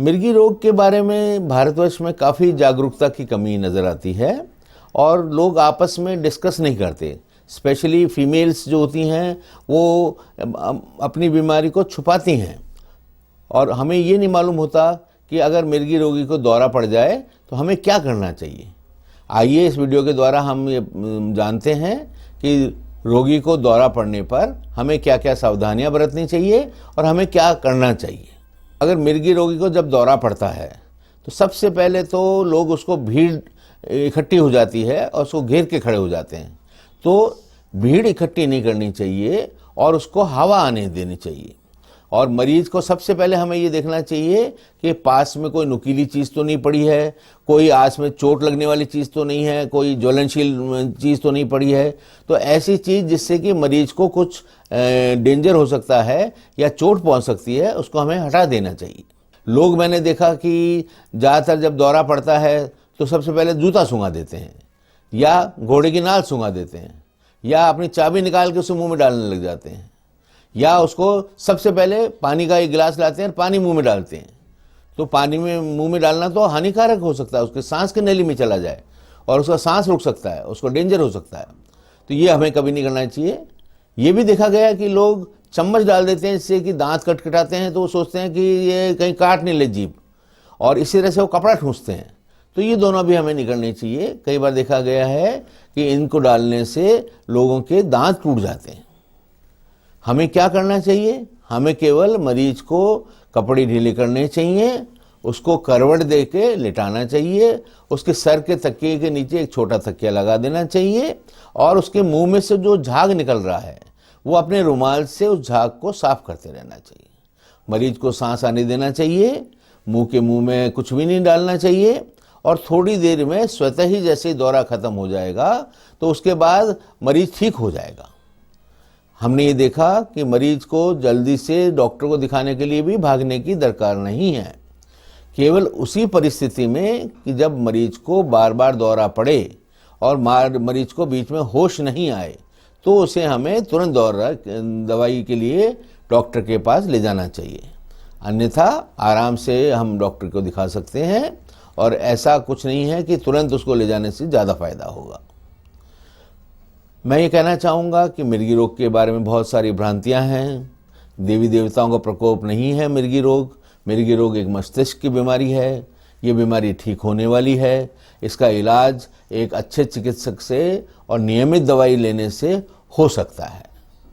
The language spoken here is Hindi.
मिर्गी रोग के बारे में भारतवर्ष में काफ़ी जागरूकता की कमी नज़र आती है और लोग आपस में डिस्कस नहीं करते। स्पेशली फीमेल्स जो होती हैं वो अपनी बीमारी को छुपाती हैं और हमें ये नहीं मालूम होता कि अगर मिर्गी रोगी को दौरा पड़ जाए तो हमें क्या करना चाहिए। आइए इस वीडियो के द्वारा हम ये जानते हैं कि रोगी को दौरा पड़ने पर हमें क्या क्या सावधानियां बरतनी चाहिए और हमें क्या करना चाहिए। अगर मिर्गी रोगी को जब दौरा पड़ता है तो सबसे पहले तो लोग उसको भीड़ इकट्ठी हो जाती है और उसको घेर के खड़े हो जाते हैं। तो भीड़ इकट्ठी नहीं करनी चाहिए और उसको हवा आने देनी चाहिए। और मरीज को सबसे पहले हमें ये देखना चाहिए कि पास में कोई नुकीली चीज़ तो नहीं पड़ी है, कोई आस में चोट लगने वाली चीज़ तो नहीं है, कोई ज्वलनशील चीज़ तो नहीं पड़ी है। तो ऐसी चीज़ जिससे कि मरीज को कुछ डेंजर हो सकता है या चोट पहुंच सकती है, उसको हमें हटा देना चाहिए। लोग मैंने देखा कि ज़्यादातर जब दौरा पड़ता है तो सबसे पहले जूता सूंघा देते हैं या घोड़े की नाल सूंघा देते हैं या अपनी चाबी निकाल के उसे मुँह में डालने लग जाते हैं या उसको सबसे पहले पानी का एक गिलास लाते हैं और पानी मुंह में डालते हैं। तो पानी में मुंह में डालना तो हानिकारक हो सकता है, उसके सांस की नली में चला जाए और उसका सांस रुक सकता है, उसको डेंजर हो सकता है। तो ये हमें कभी नहीं करना चाहिए। ये भी देखा गया कि लोग चम्मच डाल देते हैं जिससे कि दांत कटकटाते हैं, तो वो सोचते हैं कि ये कहीं काट नहीं ले जीभ, और इसी तरह से वो कपड़ा ठूंसते हैं। तो ये दोनों भी हमें नहीं करने चाहिए। कई बार देखा गया है कि इनको डालने से लोगों के दांत टूट जाते हैं। हमें क्या करना चाहिए? हमें केवल मरीज को कपड़े ढीले करने चाहिए, उसको करवट दे के लिटाना चाहिए, उसके सर के तकिए के नीचे एक छोटा तकिया लगा देना चाहिए और उसके मुंह में से जो झाग निकल रहा है वो अपने रुमाल से उस झाग को साफ करते रहना चाहिए। मरीज को सांस आने देना चाहिए, मुंह के मुंह में कुछ भी नहीं डालना चाहिए और थोड़ी देर में स्वतः ही जैसे दौरा खत्म हो जाएगा तो उसके बाद मरीज ठीक हो जाएगा। हमने ये देखा कि मरीज को जल्दी से डॉक्टर को दिखाने के लिए भी भागने की दरकार नहीं है। केवल उसी परिस्थिति में कि जब मरीज को बार बार दौरा पड़े और मरीज को बीच में होश नहीं आए तो उसे हमें तुरंत दवाई के लिए डॉक्टर के पास ले जाना चाहिए। अन्यथा आराम से हम डॉक्टर को दिखा सकते हैं और ऐसा कुछ नहीं है कि तुरंत उसको ले जाने से ज़्यादा फायदा होगा। मैं ये कहना चाहूँगा कि मिर्गी रोग के बारे में बहुत सारी भ्रांतियाँ हैं। देवी देवताओं का प्रकोप नहीं है मिर्गी रोग। मिर्गी रोग एक मस्तिष्क की बीमारी है। ये बीमारी ठीक होने वाली है। इसका इलाज एक अच्छे चिकित्सक से और नियमित दवाई लेने से हो सकता है।